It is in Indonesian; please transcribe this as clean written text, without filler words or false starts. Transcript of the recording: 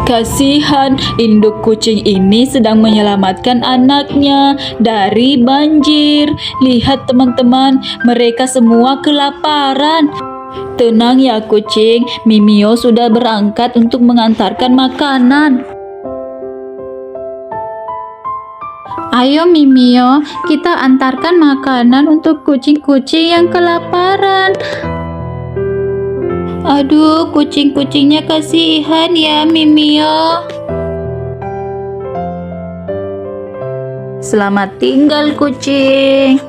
Kasihan, induk kucing ini sedang menyelamatkan anaknya dari banjir. Lihat teman-teman, mereka semua kelaparan. Tenang ya kucing, Mimio sudah berangkat untuk mengantarkan makanan. Ayo Mimio, kita antarkan makanan untuk kucing-kucing yang kelaparan. Aduh, kucing-kucingnya kasihan ya Mimio. Selamat tinggal kucing.